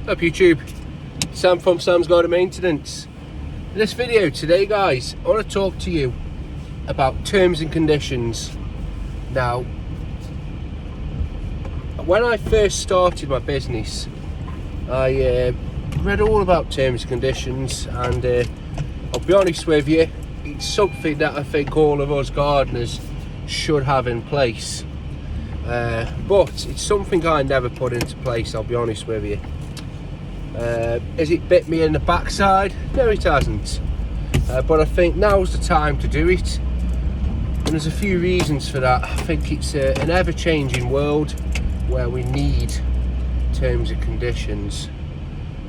Up YouTube, Sam from Sam's Garden Maintenance. In this video today, guys, I want to talk to you about terms and conditions. Now, when I first started my business, I read all about terms and conditions, and I'll be honest with you, it's something that I think all of us gardeners should have in place. But it's something I never put into place, I'll be honest with you. Has it bit me in the backside? No, it hasn't. But I think now's the time to do it. And there's a few reasons for that. I think it's an ever-changing world where we need terms and conditions.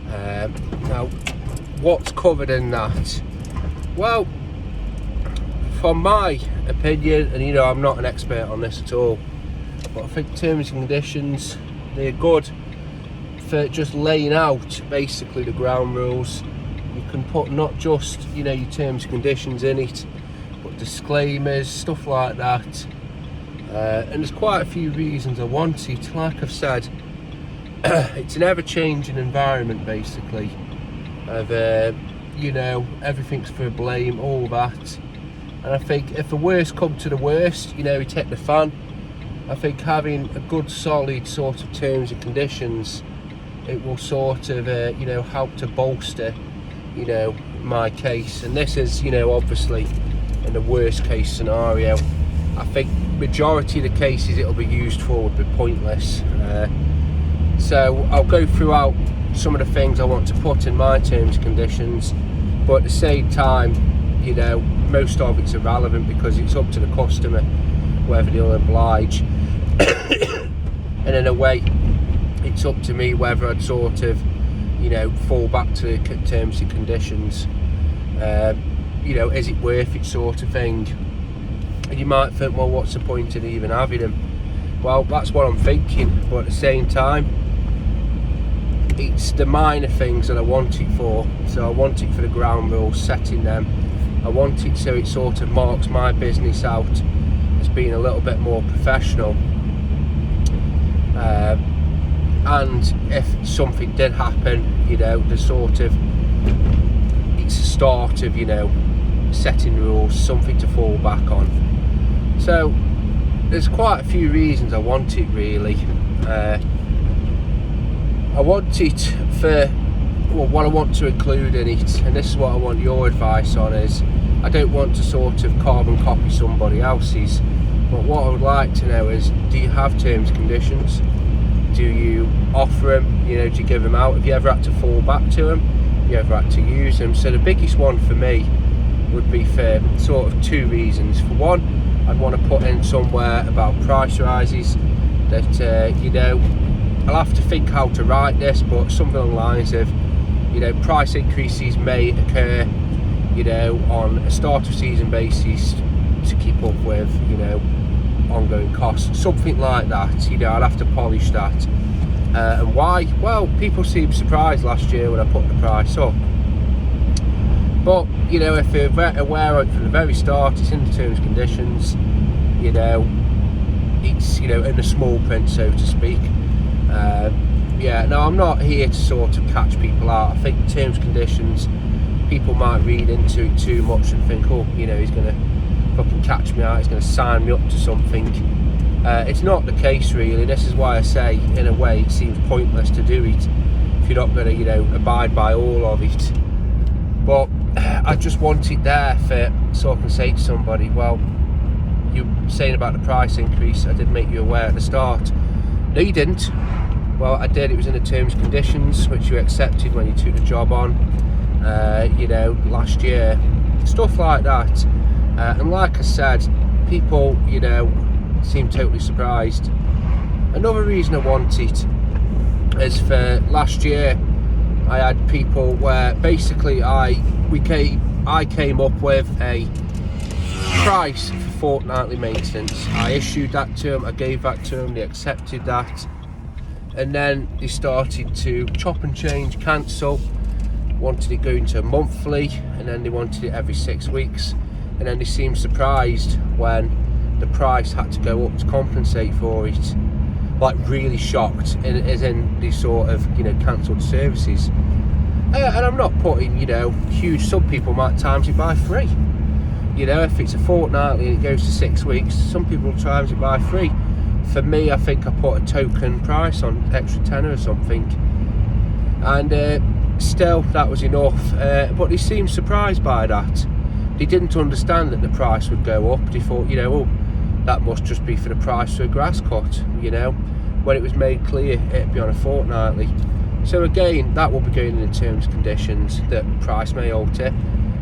Now, what's covered in that? Well, from my opinion, and you know, I'm not an expert on this at all, but I think terms and conditions, they're good for just laying out basically the ground rules. You can put not just, you know, your terms and conditions in it, but disclaimers, stuff like that. And there's quite a few reasons I want it. Like I've said, it's an ever-changing environment basically of you know, everything's for blame, all that. And I think if the worst come to the worst, you know, we take the fan. I think having a good solid sort of terms and conditions, it will sort of you know, help to bolster, you know, my case. And this is, you know, obviously in the worst case scenario. I think majority of the cases it'll be used for would be pointless. So I'll go throughout some of the things I want to put in my terms and conditions, but at the same time, you know, most of it's irrelevant because it's up to the customer whether they'll oblige. And in a way, it's up to me whether I'd sort of, you know, fall back to the terms and conditions. You know, is it worth it, sort of thing. And you might think, well, what's the point in even having them? Well, that's what I'm thinking, but at the same time, it's the minor things that I want it for. So I want it for the ground rules, setting them. I want it so it sort of marks my business out as being a little bit more professional. And if something did happen, you know, the sort of, it's a start of, you know, setting rules, something to fall back on. So there's quite a few reasons I want it, really. I want it for, well, what I want to include in it, and this is what I want your advice on, is I don't want to sort of carbon copy somebody else's, but what I would like to know is, do you have terms and conditions? Do you offer them? You know, do you give them out? Have you ever had to fall back to them? Have you ever had to use them? So the biggest one for me would be for sort of two reasons. For one, I'd want to put in somewhere about price rises, that you know, I'll have to think how to write this, but something along the lines of, you know, price increases may occur, you know, on a start of season basis to keep up with, you know, ongoing costs, something like that. You know, I'd have to polish that. And why? Well, people seemed surprised last year when I put the price up. But, you know, if you're aware of it from the very start, it's in the terms and conditions, you know, it's, you know, in the small print, so to speak. Yeah, no, I'm not here to sort of catch people out. I think terms and conditions, people might read into it too much and think, oh, you know, he's going to fucking catch me out, he's going to sign me up to something. It's not the case, really. This is why I say, in a way, it seems pointless to do it if you're not going to, you know, abide by all of it. But I just want it there for, so I can say to somebody, well, you're saying about the price increase, I did make you aware at the start. No, you didn't. Well, I did. It was in the terms and conditions, which you accepted when you took the job on, you know, last year. Stuff like that. And like I said, people, you know, seem totally surprised. Another reason I want it is for last year, I had people where basically I came up with a price for fortnightly maintenance. I issued that to them, I gave that to them, they accepted that. And then they started to chop and change, cancel, wanted it going to monthly, and then they wanted it every 6 weeks. And then they seemed surprised when the price had to go up to compensate for it. like really shocked, as in these sort of, you know, cancelled services. And I'm not putting, you know, huge, some people might times it by 3. You know, if it's a fortnightly and it goes to 6 weeks, some people times it by 3. For me, I think I put a token price on, extra tenner or something, and still that was enough. But they seemed surprised by that. They didn't understand that the price would go up. They thought, you know, oh, that must just be for the price for a grass cut, you know, when it was made clear it'd be on a fortnightly. So again, that will be going in the terms and conditions, that price may alter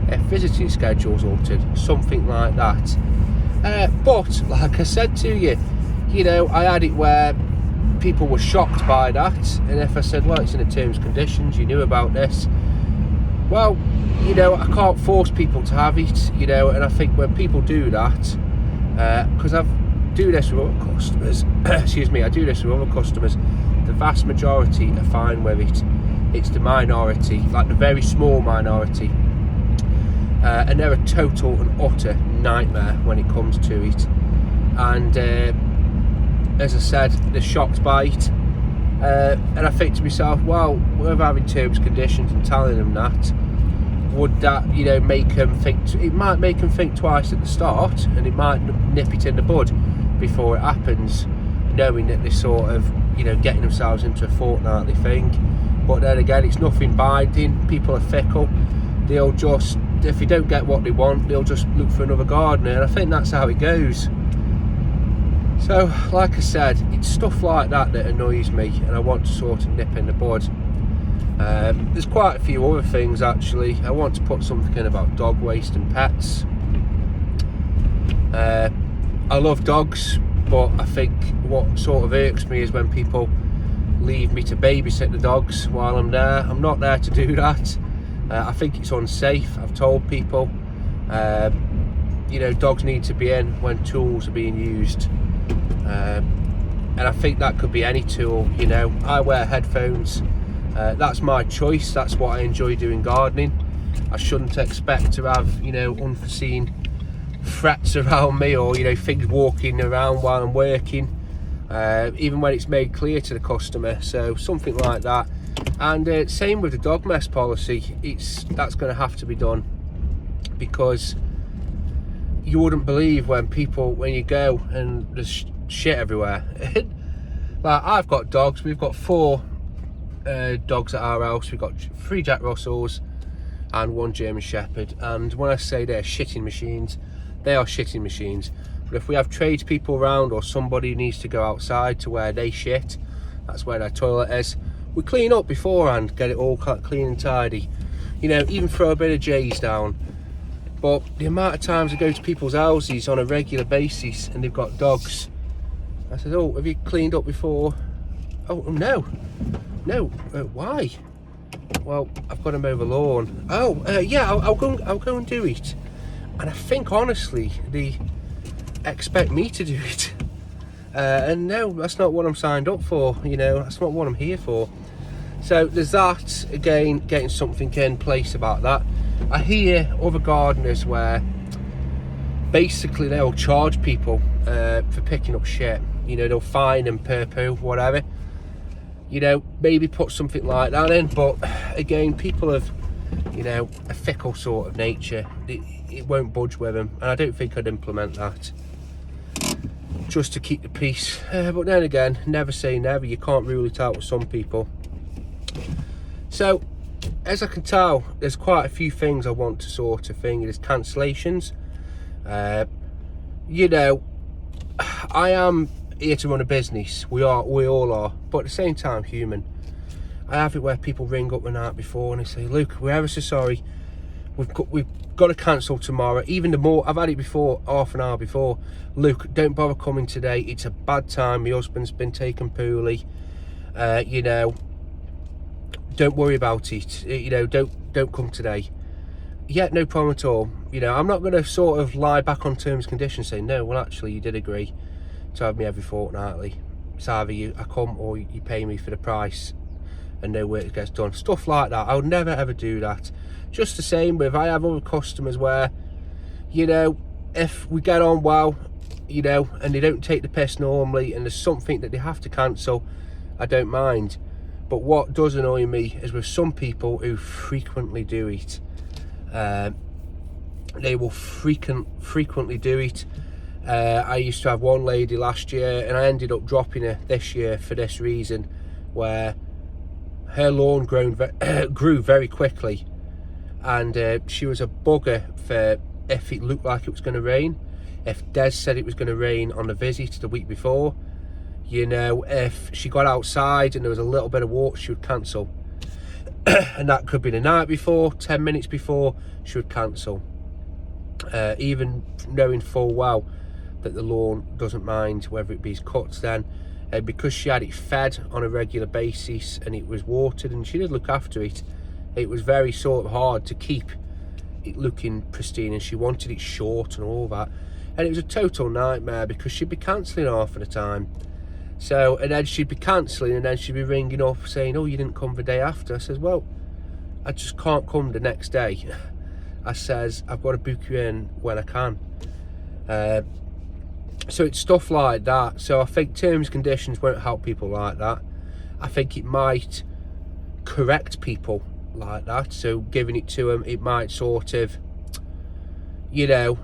if visiting schedule's altered, something like that. But like I said to you, you know, I had it where people were shocked by that, and if I said, well, it's in the terms and conditions, you knew about this, well, you know, I can't force people to have it, you know. And I think when people do that, because I do this with other customers, excuse me, I do this with other customers, the vast majority are fine with it. It's the minority, like the very small minority, and they're a total and utter nightmare when it comes to it. And as I said, they're shocked by it, and I think to myself, well, we're having terms and conditions and telling them that, would that, you know, make them think, it might make them think twice at the start, and it might nip it in the bud before it happens, knowing that they're sort of, you know, getting themselves into a fortnightly thing. But then again, it's nothing binding. People are fickle. They'll just, if they don't get what they want, they'll just look for another gardener, and I think that's how it goes. So like I said, it's stuff like that that annoys me, and I want to sort of nip in the bud. There's quite a few other things actually. I want to put something in about dog waste and pets. I love dogs, but I think what sort of irks me is when people leave me to babysit the dogs while I'm there. I'm not there to do that. I think it's unsafe. I've told people, you know, dogs need to be in when tools are being used, and I think that could be any tool. You know, I wear headphones. That's my choice. That's what I enjoy doing gardening. I shouldn't expect to have, you know, unforeseen threats around me, or, you know, things walking around while I'm working, even when it's made clear to the customer. So something like that. And same with the dog mess policy. That's going to have to be done, because you wouldn't believe when you go and there's shit everywhere. Like, I've got dogs. We've got 4 dogs at our house. We've got 3 Jack Russells and 1 German Shepherd, and when I say they're shitting machines, they are shitting machines. But if we have tradespeople around, or somebody needs to go outside to where they shit, that's where their toilet is, we clean up beforehand, get it all clean and tidy, you know, even throw a bit of J's down. But the amount of times I go to people's houses on a regular basis and they've got dogs, I said, oh, have you cleaned up before? Oh, no, why? Well, I've got to mow the lawn. Oh, yeah, I'll go and do it. And I think, honestly, they expect me to do it. And no, that's not what I'm signed up for, you know, that's not what I'm here for. So there's that, again, getting something in place about that. I hear other gardeners where basically they'll charge people for picking up shit. You know, they'll fine them per poo, whatever. You know, maybe put something like that in. But again, people have, you know, a fickle sort of nature. It won't budge with them, and I don't think I'd implement that just to keep the peace. But then again, never say never. You can't rule it out with some people. So, as I can tell, there's quite a few things I want to sort of thing. There's cancellations. You know, I am here to run a business. We all are. But at the same time, human. I have it where people ring up the night before and they say, "Luke, we're ever so sorry. We've got to cancel tomorrow." Even the more, I've had it before, half an hour before. "Luke, don't bother coming today. It's a bad time. My husband's been taken poorly. You know, don't worry about it. You know, don't come today." Yeah, no problem at all. You know, I'm not going to sort of lie back on terms and conditions, saying, "No, well, actually, you did agree to have me every fortnightly. It's either I come or you pay me for the price and no work gets done." Stuff like that. I would never ever do that. Just the same with, I have other customers where, you know, if we get on well, you know, and they don't take the piss normally, and there's something that they have to cancel, I don't mind. But what does annoy me is with some people who frequently do it. They will frequently do it. I used to have one lady last year, and I ended up dropping her this year for this reason, where her lawn grew very quickly, and she was a bugger for if it looked like it was going to rain. If Des said it was going to rain on the visit the week before, you know, if she got outside and there was a little bit of water, she would cancel. And that could be the night before, 10 minutes before, she would cancel. Even knowing full well that the lawn doesn't mind whether it be cut then. Because she had it fed on a regular basis and it was watered and she did look after it, it was very sort of hard to keep it looking pristine, and she wanted it short and all that. And it was a total nightmare because she'd be cancelling half of the time. So, and then she'd be cancelling, and then she'd be ringing up saying, oh, you didn't come the day after. I says, well, I just can't come the next day. I says, I've got to book you in when I can. So it's stuff like that. So I think terms and conditions won't help people like that. I think it might correct people like that. So giving it to them, it might sort of, you know,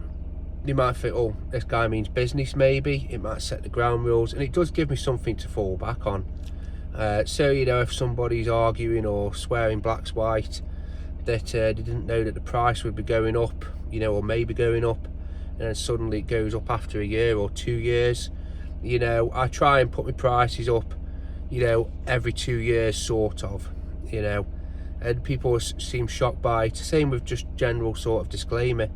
they might think, oh, this guy means business maybe. It might set the ground rules, and it does give me something to fall back on. So, you know, if somebody's arguing or swearing black's white that they didn't know that the price would be going up, you know, or maybe going up, and then suddenly it goes up after a year or 2 years, you know, I try and put my prices up, you know, every 2 years sort of, you know, and people seem shocked by it. Same with just general sort of disclaimer.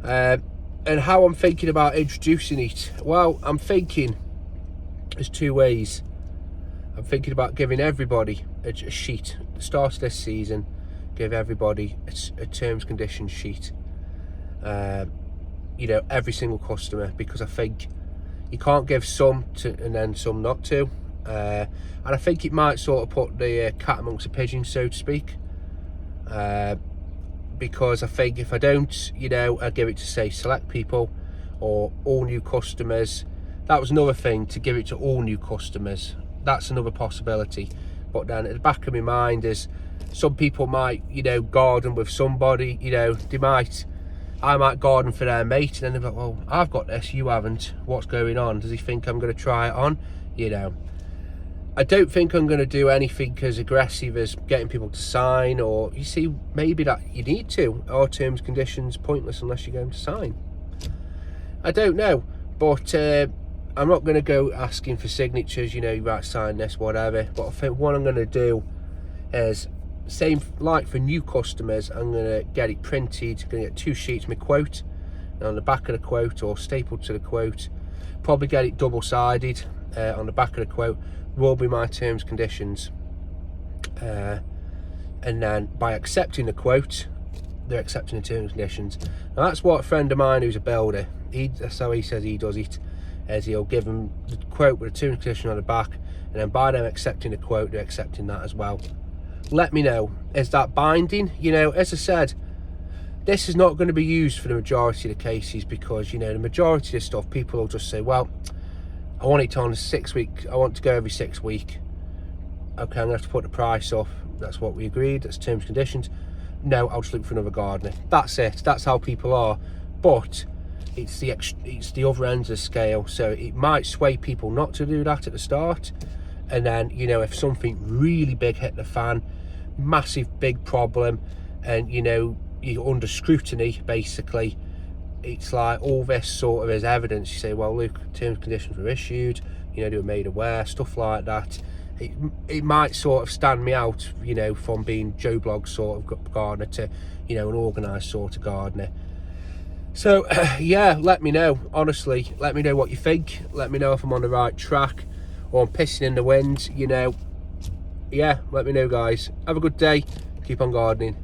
And how I'm thinking about introducing it, well, I'm thinking there's two ways. I'm thinking about giving everybody a sheet at the start of this season, give everybody a terms conditions sheet, you know, every single customer, because I think you can't give some to and then some not to, and I think it might sort of put the cat amongst the pigeons, so to speak, because I think if I don't, you know, I give it to, say, select people or all new customers. That was another thing, to give it to all new customers. That's another possibility. But then at the back of my mind is some people might, you know, garden with somebody, you know, I might garden for their mate, and then they're like, well, I've got this, you haven't, what's going on? Does he think I'm going to try it on? You know, I don't think I'm going to do anything as aggressive as getting people to sign, or, you see, maybe that you need to, or terms conditions pointless unless you're going to sign. I don't know, but I'm not going to go asking for signatures, you know, you might sign this, whatever. But I think what I'm going to do is, same like for new customers, I'm going to get it printed, going to get 2 sheets, my quote, and on the back of the quote, or stapled to the quote, probably get it double-sided on the back of the quote, will be my terms conditions. And then by accepting the quote, they're accepting the terms and conditions. Now that's what a friend of mine who's a builder, that's how he says he does it, as he'll give them the quote with a terms and condition on the back, and then by them accepting the quote, they're accepting that as well. Let me know, is that binding? You know, as I said, this is not going to be used for the majority of the cases, because, you know, the majority of the stuff, people will just say, well, I want it on a 6 week, I want to go every 6 week. Okay, I'm going to have to put the price up. That's what we agreed, that's terms and conditions. No, I'll just look for another gardener. That's it, that's how people are. But it's the other end of the scale, so it might sway people not to do that at the start, and then, you know, if something really big hit the fan, massive big problem, and, you know, you're under scrutiny basically, it's like all this sort of is evidence. You say, well, look, terms and conditions were issued, you know, they were made aware, stuff like that. It might sort of stand me out, you know, from being Joe Blogg sort of gardener to, you know, an organised sort of gardener. So yeah, let me know, honestly, let me know what you think, let me know if I'm on the right track or I'm pissing in the wind, you know. Yeah, let me know, guys. Have a good day, keep on gardening.